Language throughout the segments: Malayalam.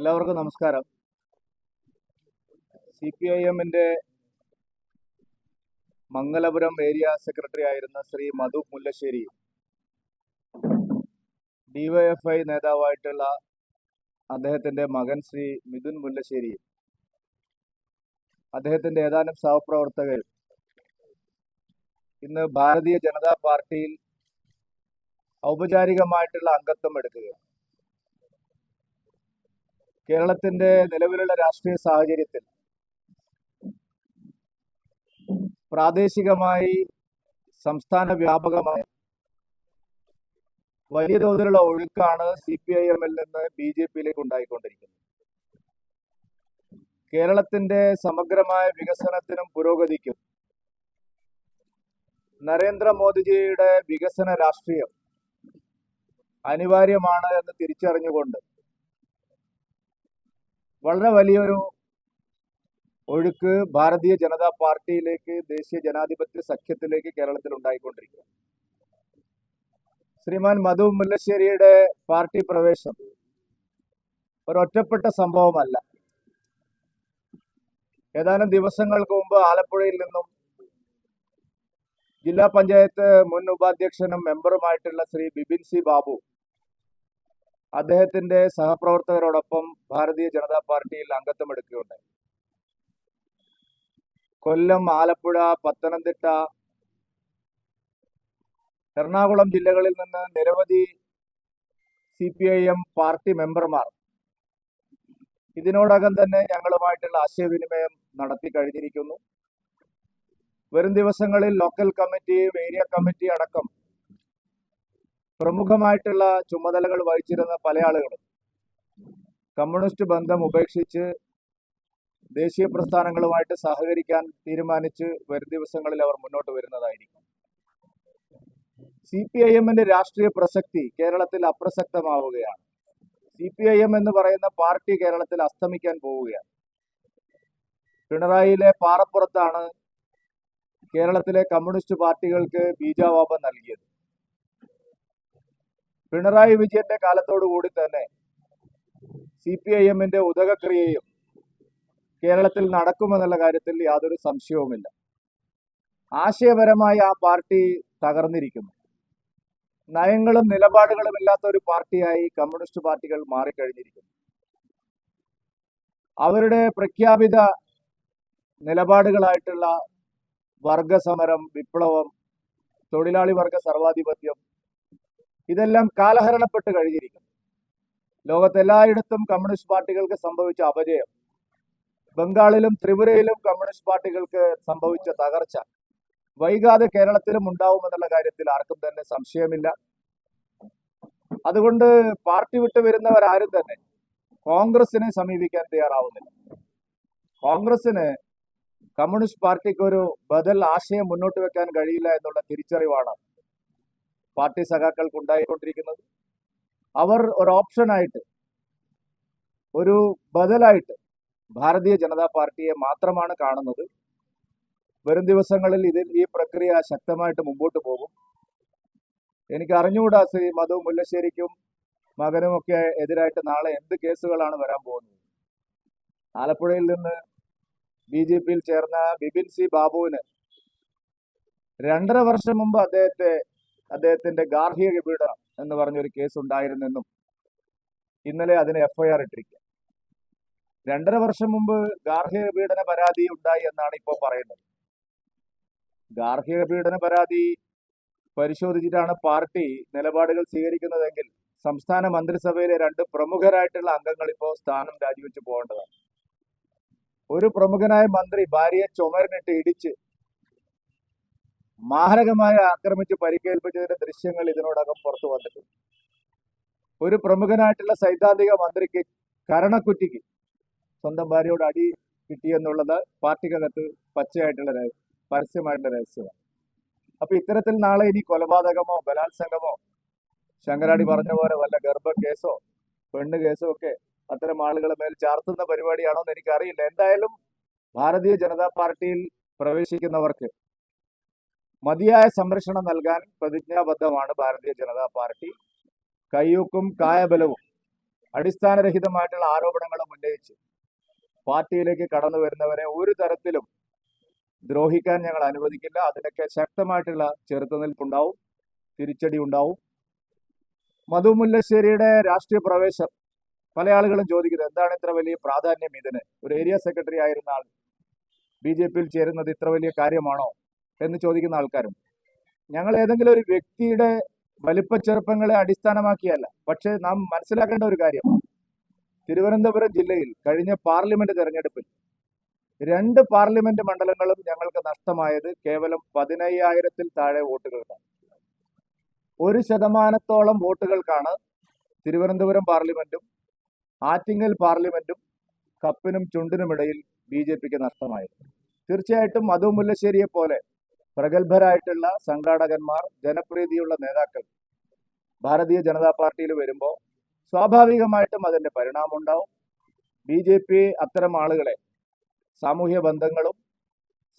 എല്ലാവർക്കും നമസ്കാരം. CPIM-ന്റെ മംഗലപുരം ഏരിയ സെക്രട്ടറി ആയിരുന്ന ശ്രീ മധു മുല്ലശ്ശേരി, DYFI നേതാവായിട്ടുള്ള അദ്ദേഹത്തിന്റെ മകൻ ശ്രീ മിഥുൻ മുല്ലശ്ശേരി, അദ്ദേഹത്തിന്റെ ഏതാനും സഹപ്രവർത്തകർ ഇന്ന് ഭാരതീയ ജനതാ പാർട്ടിയിൽ ഔപചാരികമായിട്ടുള്ള അംഗത്വം എടുക്കുകയാണ്. കേരളത്തിന്റെ നിലവിലുള്ള രാഷ്ട്രീയ സാഹചര്യത്തിൽ പ്രാദേശികമായി സംസ്ഥാന വ്യാപകമായി വലിയ തോതിലുള്ള ഒഴുക്കാണ് CPIM-ൽ നിന്ന് BJP-യിലേക്ക് ഉണ്ടായിക്കൊണ്ടിരിക്കുന്നത്. കേരളത്തിന്റെ സമഗ്രമായ വികസനത്തിനും പുരോഗതിക്കും നരേന്ദ്രമോദിജിയുടെ വികസന രാഷ്ട്രീയം അനിവാര്യമാണ് എന്ന് തിരിച്ചറിഞ്ഞുകൊണ്ട് വളരെ വലിയൊരു ഒഴുക്ക് ഭാരതീയ ജനതാ പാർട്ടിയിലേക്ക്, ദേശീയ ജനാധിപത്യ സഖ്യത്തിലേക്ക് കേരളത്തിൽ ഉണ്ടായിക്കൊണ്ടിരിക്കുക. ശ്രീമാൻ മധു മുല്ലശ്ശേരിയുടെ പാർട്ടി പ്രവേശം ഒരൊറ്റപ്പെട്ട സംഭവമല്ല. ഏതാനും ദിവസങ്ങൾക്ക് മുമ്പ് ആലപ്പുഴയിൽ നിന്നും ജില്ലാ പഞ്ചായത്ത് മുൻ ഉപാധ്യക്ഷനും മെമ്പറുമായിട്ടുള്ള ശ്രീ ബിപിൻ സി ബാബു അദ്ദേഹത്തിന്റെ സഹപ്രവർത്തകരോടൊപ്പം ഭാരതീയ ജനതാ പാർട്ടിയിൽ അംഗത്വം എടുക്കുകയുണ്ടായി. കൊല്ലം, ആലപ്പുഴ, പത്തനംതിട്ട, എറണാകുളം ജില്ലകളിൽ നിന്ന് നിരവധി CPIM പാർട്ടി മെമ്പർമാർ ഇതിനോടകം തന്നെ ഞങ്ങളുമായിട്ടുള്ള ആശയവിനിമയം നടത്തി കഴിഞ്ഞിരിക്കുന്നു. വരും ദിവസങ്ങളിൽ ലോക്കൽ കമ്മിറ്റി, ഏരിയ കമ്മിറ്റി അടക്കം പ്രമുഖമായിട്ടുള്ള ചുമതലകൾ വഹിച്ചിരുന്ന പല ആളുകളും കമ്മ്യൂണിസ്റ്റ് ബന്ധം ഉപേക്ഷിച്ച് ദേശീയ പ്രസ്ഥാനങ്ങളുമായിട്ട് സഹകരിക്കാൻ തീരുമാനിച്ച് വരും ദിവസങ്ങളിൽ അവർ മുന്നോട്ട് വരുന്നതായിരിക്കും. CPIM-ന്റെ രാഷ്ട്രീയ പ്രസക്തി കേരളത്തിൽ അപ്രസക്തമാവുകയാണ്. CPIM എന്ന് പറയുന്ന പാർട്ടി കേരളത്തിൽ അസ്തമിക്കാൻ പോവുകയാണ്. പിണറായിയിലെ പാറപ്പുറത്താണ് കേരളത്തിലെ കമ്മ്യൂണിസ്റ്റ് പാർട്ടികൾക്ക് ബീജാവാപം നൽകിയത്. പിണറായി വിജയന്റെ കാലത്തോടുകൂടി തന്നെ CPIM-ന്റെ ഉദകക്രിയയും കേരളത്തിൽ നടക്കുമെന്നുള്ള കാര്യത്തിൽ യാതൊരു സംശയവുമില്ല. ആശയപരമായി ആ പാർട്ടി തകർന്നിരിക്കുന്നു. നയങ്ങളും നിലപാടുകളും ഇല്ലാത്ത ഒരു പാർട്ടിയായി കമ്മ്യൂണിസ്റ്റ് പാർട്ടികൾ മാറിക്കഴിഞ്ഞിരിക്കുന്നു. അവരുടെ പ്രഖ്യാപിത നിലപാടുകളായിട്ടുള്ള വർഗസമരം, വിപ്ലവം, തൊഴിലാളി വർഗ സർവാധിപത്യം ഇതെല്ലാം കാലഹരണപ്പെട്ട് കഴിഞ്ഞിരിക്കുന്നു. ലോകത്തെല്ലായിടത്തും കമ്മ്യൂണിസ്റ്റ് പാർട്ടികൾക്ക് സംഭവിച്ച അപജയം, ബംഗാളിലും ത്രിപുരയിലും കമ്മ്യൂണിസ്റ്റ് പാർട്ടികൾക്ക് സംഭവിച്ച തകർച്ച വൈകാതെ കേരളത്തിലും ഉണ്ടാവുമെന്നുള്ള കാര്യത്തിൽ ആർക്കും തന്നെ സംശയമില്ല. അതുകൊണ്ട് പാർട്ടി വിട്ടു വരുന്നവരാരും തന്നെ കോൺഗ്രസിനെ സമീപിക്കാൻ തയ്യാറാവുന്നില്ല. കോൺഗ്രസിന് കമ്മ്യൂണിസ്റ്റ് പാർട്ടിക്ക് ഒരു ബദൽ ആശയം മുന്നോട്ട് വെക്കാൻ കഴിയില്ല എന്നുള്ള തിരിച്ചറിവാണ് പാർട്ടി സഖാക്കൾക്ക് ഉണ്ടായിക്കൊണ്ടിരിക്കുന്നത്. അവർ ഒരു ഓപ്ഷനായിട്ട്, ഒരു ബദലായിട്ട് ഭാരതീയ ജനതാ പാർട്ടിയെ മാത്രമാണ് കാണുന്നത്. വരും ദിവസങ്ങളിൽ ഈ പ്രക്രിയ ശക്തമായിട്ട് മുമ്പോട്ട് പോകും. എനിക്ക് അറിഞ്ഞുകൂടാ ശ്രീ മധു മുല്ലശ്ശേരിക്കും മകനുമൊക്കെ എതിരായിട്ട് നാളെ എന്ത് കേസുകളാണ് വരാൻ പോകുന്നത്. ആലപ്പുഴയിൽ നിന്ന് BJP-യിൽ ചേർന്ന ബിപിൻ സി ബാബുവിന് 2.5 വർഷം മുമ്പ് അദ്ദേഹത്തിന്റെ ഗാർഹിക പീഡനം എന്ന് പറഞ്ഞൊരു കേസ് ഉണ്ടായിരുന്നെന്നും ഇന്നലെ അതിന് FIR ഇട്ടിരിക്കുക. 2.5 വർഷം മുമ്പ് ഗാർഹിക പീഡന പരാതി ഉണ്ടായി എന്നാണ് ഇപ്പോൾ പറയുന്നത്. ഗാർഹിക പീഡന പരാതി പരിശോധിച്ചിട്ടാണ് പാർട്ടി നിലപാടുകൾ സ്വീകരിക്കുന്നതെങ്കിൽ സംസ്ഥാന മന്ത്രിസഭയിലെ 2 പ്രമുഖരായിട്ടുള്ള അംഗങ്ങൾ ഇപ്പോൾ സ്ഥാനം രാജിവെച്ച് പോകേണ്ടതാണ്. ഒരു പ്രമുഖനായ മന്ത്രി ഭാര്യയെ ചുമരിനിട്ട് ഇടിച്ച് മാരകമായി ആക്രമിച്ച് പരിക്കേൽപ്പിച്ചതിന്റെ ദൃശ്യങ്ങൾ ഇതിനോടകം പുറത്തു വന്നിട്ടുണ്ട്. ഒരു പ്രമുഖനായിട്ടുള്ള സൈദ്ധാന്തിക മന്ത്രിക്ക് കരണക്കുറ്റിക്ക് സ്വന്തം ഭാര്യയോട് അടി കിട്ടിയെന്നുള്ളത് പാർട്ടിക്കകത്ത് പരസ്യമായിട്ടുള്ള രഹസ്യമാണ്. അപ്പൊ ഇത്തരത്തിൽ നാളെ ഇനി കൊലപാതകമോ ബലാത്സംഗമോ ശങ്കരാടി പറഞ്ഞ പോലെ വല്ല ഗർഭക്കേസോ പെണ്ണ് കേസോ ഒക്കെ അത്തരം ആളുകളെ മേൽ ചാർത്തുന്ന പരിപാടിയാണോ എന്ന് എനിക്കറിയില്ല. എന്തായാലും ഭാരതീയ ജനതാ പാർട്ടിയിൽ പ്രവേശിക്കുന്നവർക്ക് മതിയായ സംരക്ഷണം നൽകാൻ പ്രതിജ്ഞാബദ്ധമാണ് ഭാരതീയ ജനതാ പാർട്ടി. കയ്യൂക്കും കായബലവും അടിസ്ഥാനരഹിതമായിട്ടുള്ള ആരോപണങ്ങളും ഉന്നയിച്ച് പാർട്ടിയിലേക്ക് കടന്നു വരുന്നവരെ ഒരു തരത്തിലും ദ്രോഹിക്കാൻ ഞങ്ങൾ അനുവദിക്കില്ല. അതിനൊക്കെ ശക്തമായിട്ടുള്ള ചെറുത്തുനിൽപ്പുണ്ടാവും, തിരിച്ചടി ഉണ്ടാവും. മധു മുല്ലശ്ശേരിയുടെ രാഷ്ട്രീയ പ്രവേശം പല ആളുകളും ചോദിക്കുന്നത് എന്താണ് ഇത്ര വലിയ പ്രാധാന്യം ഇതിന്? ഒരു ഏരിയ സെക്രട്ടറി ആയിരുന്ന ആൾ BJP-യിൽ ചേരുന്നത് ഇത്ര വലിയ കാര്യമാണോ എന്ന് ചോദിക്കുന്ന ആൾക്കാരും. ഞങ്ങൾ ഏതെങ്കിലും ഒരു വ്യക്തിയുടെ വലിപ്പച്ചെറുപ്പങ്ങളെ അടിസ്ഥാനമാക്കിയല്ല. പക്ഷേ നാം മനസ്സിലാക്കേണ്ട ഒരു കാര്യം, തിരുവനന്തപുരം ജില്ലയിൽ കഴിഞ്ഞ പാർലമെന്റ് തെരഞ്ഞെടുപ്പിൽ 2 പാർലമെന്റ് മണ്ഡലങ്ങളും ഞങ്ങൾക്ക് നഷ്ടമായത് കേവലം 15,000-ൽ താഴെ വോട്ടുകൾക്കാണ്. 1% വോട്ടുകൾക്കാണ് തിരുവനന്തപുരം പാർലമെന്റും ആറ്റിങ്ങൽ പാർലമെന്റും കപ്പിനും ചുണ്ടിനുമിടയിൽ BJP-ക്ക് നഷ്ടമായത്. തീർച്ചയായിട്ടും മധു മുല്ലശ്ശേരിയെ പോലെ പ്രഗത്ഭരായിട്ടുള്ള സംഘാടകന്മാർ, ജനപ്രീതിയുള്ള നേതാക്കൾ ഭാരതീയ ജനതാ പാർട്ടിയിൽ വരുമ്പോൾ സ്വാഭാവികമായിട്ടും അതിന്റെ പരിണാമം ഉണ്ടാവും. BJP അത്തരം ആളുകളെ, സാമൂഹ്യ ബന്ധങ്ങളും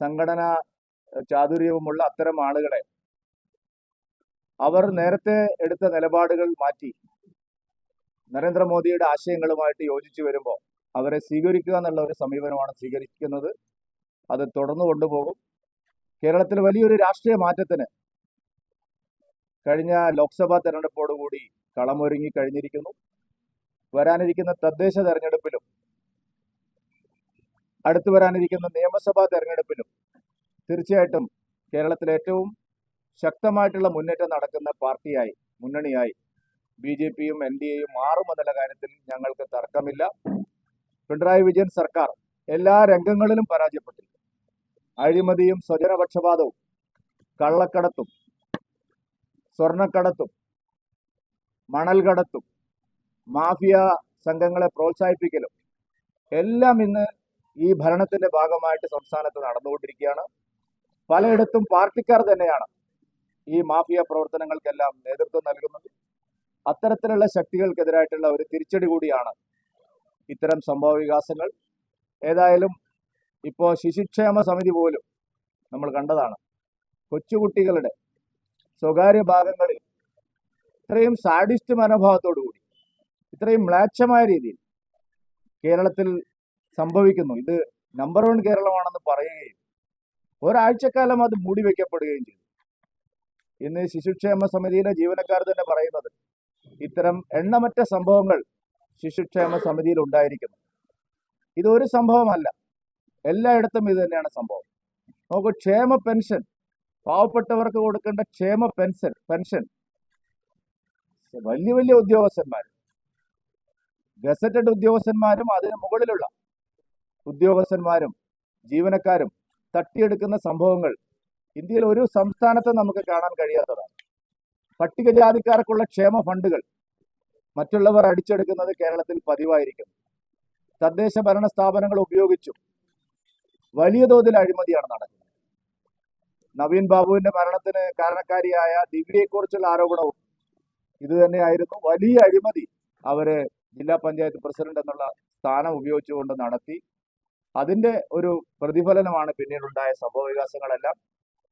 സംഘടനാ ചാതുര്യവുമുള്ള അത്തരം ആളുകളെ അവർ നേരത്തെ എടുത്ത നിലപാടുകൾ മാറ്റി നരേന്ദ്രമോദിയുടെ ആശയങ്ങളുമായിട്ട് യോജിച്ചു വരുമ്പോൾ അവരെ സ്വീകരിക്കുക എന്നുള്ള ഒരു സമീപനമാണ് സ്വീകരിക്കുന്നത്. അത് തുടർന്നു കൊണ്ടുപോകും. കേരളത്തിൽ വലിയൊരു രാഷ്ട്രീയ മാറ്റത്തിന് കഴിഞ്ഞ ലോക്സഭാ തെരഞ്ഞെടുപ്പോടുകൂടി കളമൊരുങ്ങി കഴിഞ്ഞിരിക്കുന്നു. വരാനിരിക്കുന്ന തദ്ദേശ തെരഞ്ഞെടുപ്പിലും അടുത്തു വരാനിരിക്കുന്ന നിയമസഭാ തെരഞ്ഞെടുപ്പിലും തീർച്ചയായിട്ടും കേരളത്തിലെ ഏറ്റവും ശക്തമായിട്ടുള്ള മുന്നേറ്റം നടക്കുന്ന പാർട്ടിയായി, മുന്നണിയായി BJP-യും NDA-യും മാറുമെന്നുള്ള കാര്യത്തിൽ ഞങ്ങൾക്ക് തർക്കമില്ല. പിണറായി വിജയൻ സർക്കാർ എല്ലാ രംഗങ്ങളിലും പരാജയപ്പെട്ടിരിക്കുന്നു. അഴിമതിയും സ്വജനപക്ഷപാതവും കള്ളക്കടത്തും സ്വർണ്ണക്കടത്തും മണൽകടത്തും മാഫിയ സംഘങ്ങളെ പ്രോത്സാഹിപ്പിക്കലും എല്ലാം ഇന്ന് ഈ ഭരണത്തിന്റെ ഭാഗമായിട്ട് സംസ്ഥാനത്ത് നടന്നുകൊണ്ടിരിക്കുകയാണ്. പലയിടത്തും പാർട്ടിക്കാർ തന്നെയാണ് ഈ മാഫിയ പ്രവർത്തനങ്ങൾക്കെല്ലാം നേതൃത്വം നൽകുന്നത്. അത്തരത്തിലുള്ള ശക്തികൾക്കെതിരായിട്ടുള്ള ഒരു തിരിച്ചടി കൂടിയാണ് ഇത്തരം സംഭവ വികാസങ്ങൾ. ഏതായാലും ഇപ്പോൾ ശിശുക്ഷേമ സമിതി പോലും നമ്മൾ കണ്ടതാണ്, കൊച്ചുകുട്ടികളുടെ സ്വകാര്യ ഭാഗങ്ങളിൽ ഇത്രയും സാഡിസ്റ്റ് മനോഭാവത്തോടു കൂടി ഇത്രയും മ്ലേച്ഛമായ രീതിയിൽ കേരളത്തിൽ സംഭവിക്കുന്നു. ഇത് നമ്പർ 1 കേരളമാണെന്ന് പറയുകയും ഒരാഴ്ചക്കാലം അത് മൂടി വയ്ക്കപ്പെടുകയും ചെയ്തു. ഇന്ന് ശിശുക്ഷേമ സമിതിയിലെ ജീവനക്കാർ തന്നെ പറയുന്നത് ഇത്തരം എണ്ണമറ്റ സംഭവങ്ങൾ ശിശുക്ഷേമ സമിതിയിൽ ഉണ്ടായിരിക്കുന്നു. ഇതൊരു സംഭവമല്ല, എല്ലായിടത്തും ഇത് തന്നെയാണ് സംഭവം. നമുക്ക് ക്ഷേമ പെൻഷൻ, പാവപ്പെട്ടവർക്ക് കൊടുക്കേണ്ട ക്ഷേമ പെൻഷൻ വലിയ വലിയ ഉദ്യോഗസ്ഥന്മാർ, ഗസറ്റഡ് ഉദ്യോഗസ്ഥന്മാരും അതിന് മുകളിലുള്ള ഉദ്യോഗസ്ഥന്മാരും ജീവനക്കാരും തട്ടിയെടുക്കുന്ന സംഭവങ്ങൾ ഇന്ത്യയിൽ ഒരു സംസ്ഥാനത്ത് നമുക്ക് കാണാൻ കഴിയാത്തതാണ്. പട്ടികജാതിക്കാർക്കുള്ള ക്ഷേമ ഫണ്ടുകൾ മറ്റുള്ളവർ അടിച്ചെടുക്കുന്നത് കേരളത്തിൽ പതിവായിരിക്കും. തദ്ദേശ ഭരണ സ്ഥാപനങ്ങൾ ഉപയോഗിച്ചും വലിയ തോതിൽ അഴിമതിയാണ് നടക്കുന്നത്. നവീൻ ബാബുവിന്റെ മരണത്തിന് കാരണക്കാരിയായ ദിവ്യയെക്കുറിച്ചുള്ള ആരോപണവും ഇതുതന്നെയായിരുന്നു. വലിയ അഴിമതി അവര് ജില്ലാ പഞ്ചായത്ത് പ്രസിഡന്റ് എന്നുള്ള സ്ഥാനം ഉപയോഗിച്ചുകൊണ്ട് നടത്തി. അതിന്റെ ഒരു പ്രതിഫലനമാണ് പിന്നീടുണ്ടായ സംഭവ വികാസങ്ങളെല്ലാം.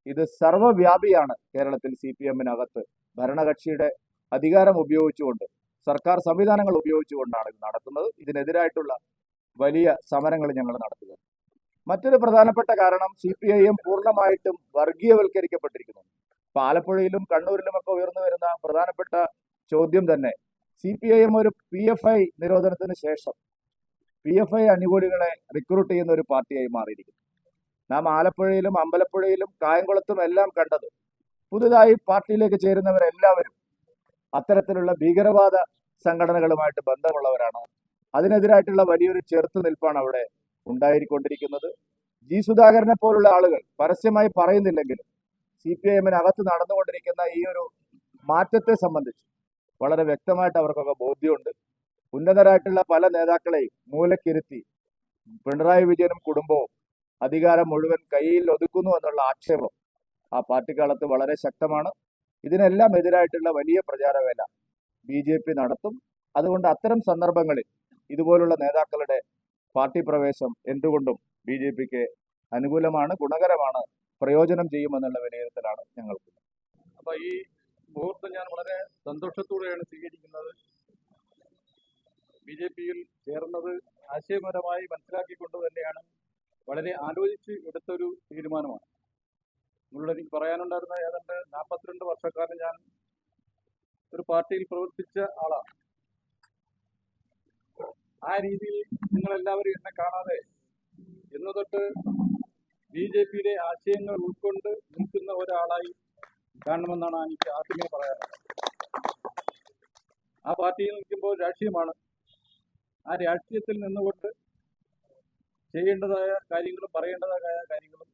ഇത് സർവ്വവ്യാപിയാണ്. കേരളത്തിൽ CPM-നകത്ത് ഭരണകക്ഷിയുടെ അധികാരം ഉപയോഗിച്ചുകൊണ്ട്, സർക്കാർ സംവിധാനങ്ങൾ ഉപയോഗിച്ചുകൊണ്ടാണ് ഇത് നടത്തുന്നത്. ഇതിനെതിരായിട്ടുള്ള വലിയ സമരങ്ങൾ ഞങ്ങൾ നടത്തുക. മറ്റൊരു പ്രധാനപ്പെട്ട കാരണം CPIM പൂർണ്ണമായിട്ടും വർഗീയവൽക്കരിക്കപ്പെട്ടിരിക്കുന്നു. ഇപ്പൊ ആലപ്പുഴയിലും കണ്ണൂരിലുമൊക്കെ ഉയർന്നു വരുന്ന പ്രധാനപ്പെട്ട ചോദ്യം തന്നെ CPIM ഒരു PFI നിരോധനത്തിന് ശേഷം PFI അനുകൂലികളെ റിക്രൂട്ട് ചെയ്യുന്ന ഒരു പാർട്ടിയായി മാറിയിരിക്കുന്നു. നാം ആലപ്പുഴയിലും അമ്പലപ്പുഴയിലും കായംകുളത്തും എല്ലാം കണ്ടത് പുതുതായി പാർട്ടിയിലേക്ക് ചേരുന്നവരെല്ലാവരും അത്തരത്തിലുള്ള ഭീകരവാദ സംഘടനകളുമായിട്ട് ബന്ധമുള്ളവരാണ്. അതിനെതിരായിട്ടുള്ള വലിയൊരു ചെറുത്തുനിൽപ്പാണ് അവിടെ ഉണ്ടായിക്കൊണ്ടിരിക്കുന്നത്. G. സുധാകരനെ പോലുള്ള ആളുകൾ പരസ്യമായി പറയുന്നില്ലെങ്കിലും CPIM-നകത്ത് നടന്നുകൊണ്ടിരിക്കുന്ന ഈ ഒരു മാറ്റത്തെ സംബന്ധിച്ച് വളരെ വ്യക്തമായിട്ട് അവർക്കൊക്കെ ബോധ്യമുണ്ട്. ഉന്നതരായിട്ടുള്ള പല നേതാക്കളെയും മൂലക്കിരുത്തി പിണറായി വിജയനും കുടുംബവും അധികാരം മുഴുവൻ കയ്യിൽ ഒതുക്കുന്നു എന്നുള്ള ആക്ഷേപം ആ പാർട്ടിക്കാലത്ത് വളരെ ശക്തമാണ്. ഇതിനെല്ലാം എതിരായിട്ടുള്ള വലിയ പ്രചാരവേല BJP നടത്തും. അതുകൊണ്ട് അത്തരം സന്ദർഭങ്ങളിൽ ഇതുപോലുള്ള നേതാക്കളുടെ പാർട്ടി പ്രവേശം എന്തുകൊണ്ടും BJP-ക്ക് അനുകൂലമാണ്, ഗുണകരമാണ്, പ്രയോജനം ചെയ്യുമെന്നുള്ള വിലയിരുത്തലാണ് ഞങ്ങൾക്ക്. അപ്പൊ ഈ മുഹൂർത്തം ഞാൻ വളരെ സന്തോഷത്തോടെയാണ് സ്വീകരിക്കുന്നത്. ബി.ജെ.പിയിൽ ചേർന്നത് ആശയപരമായി മനസ്സിലാക്കിക്കൊണ്ട് തന്നെയാണ്. വളരെ ആലോചിച്ച് എടുത്തൊരു തീരുമാനമാണ്. നിങ്ങളോട് എനിക്ക് പറയാനുണ്ടായിരുന്ന ഏതാണ്ട് 42 വർഷക്കാലം ഞാൻ ഒരു പാർട്ടിയിൽ പ്രവർത്തിച്ച ആളാണ്. ആ രീതിയിൽ നിങ്ങളെല്ലാവരും എന്നെ കാണാതെ ഇന്നു തൊട്ട് ബി.ജെ.പിയിലെ ആശയങ്ങൾ ഉൾക്കൊണ്ട് നിൽക്കുന്ന ഒരാളായി കാണണമെന്നാണ് എനിക്ക് ആദ്യമേ പറയാനുള്ളത്. ആ പാർട്ടിയിൽ നിൽക്കുമ്പോൾ രാഷ്ട്രീയമാണ്. ആ രാഷ്ട്രീയത്തിൽ നിന്നുകൊണ്ട് ചെയ്യേണ്ടതായ കാര്യങ്ങളും പറയേണ്ടതായ കാര്യങ്ങളും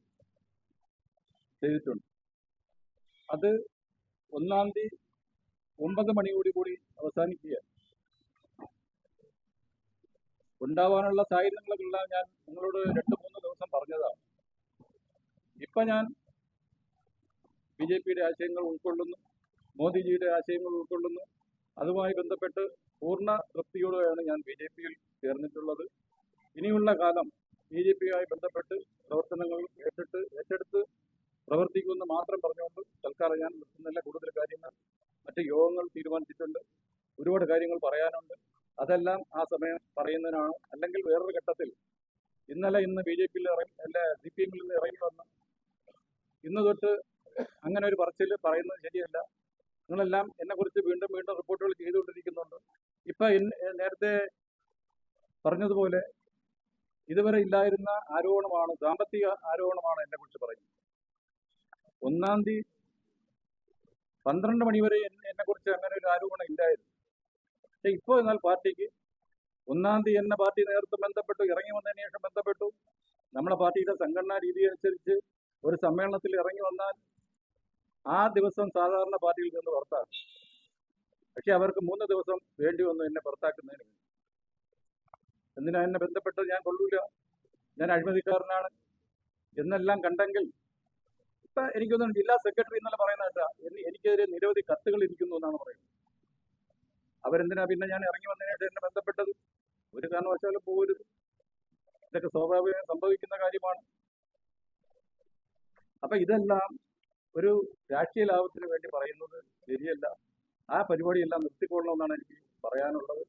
ചെയ്തിട്ടുണ്ട്. അത് 1-ാം തീയതി 9 മണിയോടുകൂടി അവസാനിക്കുകയാണ്. ഉണ്ടാവാനുള്ള സാഹചര്യങ്ങളെല്ലാം ഞാൻ നിങ്ങളോട് 2-3 ദിവസം പറഞ്ഞതാണ്. ഇപ്പൊ ഞാൻ ബി.ജെ.പിയുടെ ആശയങ്ങൾ ഉൾക്കൊള്ളുന്നു, മോദിജിയുടെ ആശയങ്ങൾ ഉൾക്കൊള്ളുന്നു. അതുമായി ബന്ധപ്പെട്ട് പൂർണ്ണ തൃപ്തിയോടെയാണ് ഞാൻ ബി.ജെ.പിയിൽ ചേർന്നിട്ടുള്ളത്. ഇനിയുള്ള കാലം ബി.ജെ.പിയുമായി ബന്ധപ്പെട്ട് പ്രവർത്തനങ്ങൾ ഏറ്റെടുത്ത് പ്രവർത്തിക്കുമെന്ന് മാത്രം പറഞ്ഞുകൊണ്ട് തൽക്കാലം ഞാൻ നിർത്തുന്നില്ല. കൂടുതൽ കാര്യങ്ങൾ മറ്റ് യോഗങ്ങൾ തീരുമാനിച്ചിട്ടുണ്ട്. ഒരുപാട് കാര്യങ്ങൾ പറയാനുണ്ട്. അതെല്ലാം ആ സമയം പറയുന്നതിനാണ്. അല്ലെങ്കിൽ വേറൊരു ഘട്ടത്തിൽ ഇന്ന് ബി.ജെ.പിയിൽ CPM-ൽ നിന്ന് ഇറങ്ങി വന്ന് ഇന്ന് തൊട്ട് അങ്ങനെ ഒരു പറച്ചിൽ പറയുന്നത് ശരിയല്ല. നിങ്ങളെല്ലാം എന്നെക്കുറിച്ച് വീണ്ടും റിപ്പോർട്ടുകൾ ചെയ്തുകൊണ്ടിരിക്കുന്നുണ്ട്. ഇപ്പൊ നേരത്തെ പറഞ്ഞതുപോലെ ഇതുവരെ ഇല്ലായിരുന്ന ആരോപണമാണ്, സാമ്പത്തിക ആരോപണമാണ് എന്നെക്കുറിച്ച് പറയുന്നത്. 1-ാം തീയതി 12 മണി വരെ എന്നെക്കുറിച്ച് അങ്ങനെ ഒരു ആരോപണം ഇല്ലായിരുന്നു. പക്ഷെ ഇപ്പോൾ എന്നാൽ പാർട്ടിക്ക് 1-ാം തീയതി എന്നെ പാർട്ടി നേതൃത്വം ബന്ധപ്പെട്ടു, ഇറങ്ങി വന്നതിന് ശേഷം ബന്ധപ്പെട്ടു. നമ്മളെ പാർട്ടിയുടെ സംഘടനാ രീതി അനുസരിച്ച് ഒരു സമ്മേളനത്തിൽ ഇറങ്ങി വന്നാൽ ആ ദിവസം സാധാരണ പാർട്ടിയിൽ നിന്ന് പുറത്താക്കും. പക്ഷെ അവർക്ക് 3 ദിവസം വേണ്ടി വന്നു എന്നെ പുറത്താക്കുന്നതിന് വേണ്ടി. എന്തിനാ എന്നെ ബന്ധപ്പെട്ട് ഞാൻ കൊള്ളൂല, ഞാൻ അഴിമതിക്കാരനാണ് എന്നെല്ലാം കണ്ടെങ്കിൽ ഇപ്പൊ എനിക്കൊന്നും ജില്ലാ സെക്രട്ടറി എന്നല്ല പറയുന്നത് കേട്ടാ, എനിക്കെതിരെ നിരവധി കത്തുകൾ ഇരിക്കുന്നു എന്നാണ് പറയുന്നത്. അവരെന്തിനാ പിന്നെ ഞാൻ ഇറങ്ങി വന്നതിനായിട്ട് എന്നെ ബന്ധപ്പെട്ടത്? ഒരു കാരണവശാലും പോകരുത്. ഇതൊക്കെ സ്വാഭാവികം സംഭവിക്കുന്ന കാര്യമാണ്. അപ്പൊ ഇതെല്ലാം ഒരു രാഷ്ട്രീയ ലാഭത്തിന് വേണ്ടി പറയുന്നത് ശരിയല്ല. ആ പരിപാടിയെല്ലാം നിർത്തിക്കൊള്ളണമെന്നാണ് എനിക്ക് പറയാനുള്ളത്.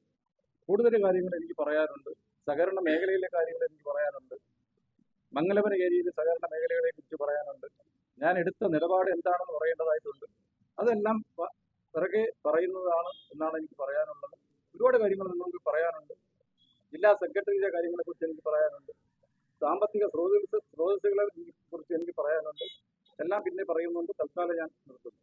കൂടുതൽ കാര്യങ്ങൾ എനിക്ക് പറയാനുണ്ട്. സഹകരണ മേഖലയിലെ കാര്യങ്ങൾ എനിക്ക് പറയാനുണ്ട്. മംഗലപുരം ഏരിയയിലെ സഹകരണ മേഖലകളെ കുറിച്ച് പറയാനുണ്ട്. ഞാൻ എടുത്ത നിലപാട് എന്താണെന്ന് പറയേണ്ടതായിട്ടുണ്ട്. അതെല്ലാം പിറകെ പറയുന്നതാണ് എന്നാണ് എനിക്ക് പറയാനുള്ളത്. ഒരുപാട് കാര്യങ്ങൾ നിങ്ങൾക്ക് പറയാനുണ്ട്. ജില്ലാ സെക്രട്ടറിയുടെ കാര്യങ്ങളെ കുറിച്ച് എനിക്ക് പറയാനുണ്ട്. സാമ്പത്തിക സ്രോതസ്സുകളെ കുറിച്ച് എനിക്ക് പറയാനുണ്ട്. എല്ലാം പിന്നെ പറയുന്നുണ്ട്. തൽക്കാലം ഞാൻ നിർത്തുന്നു.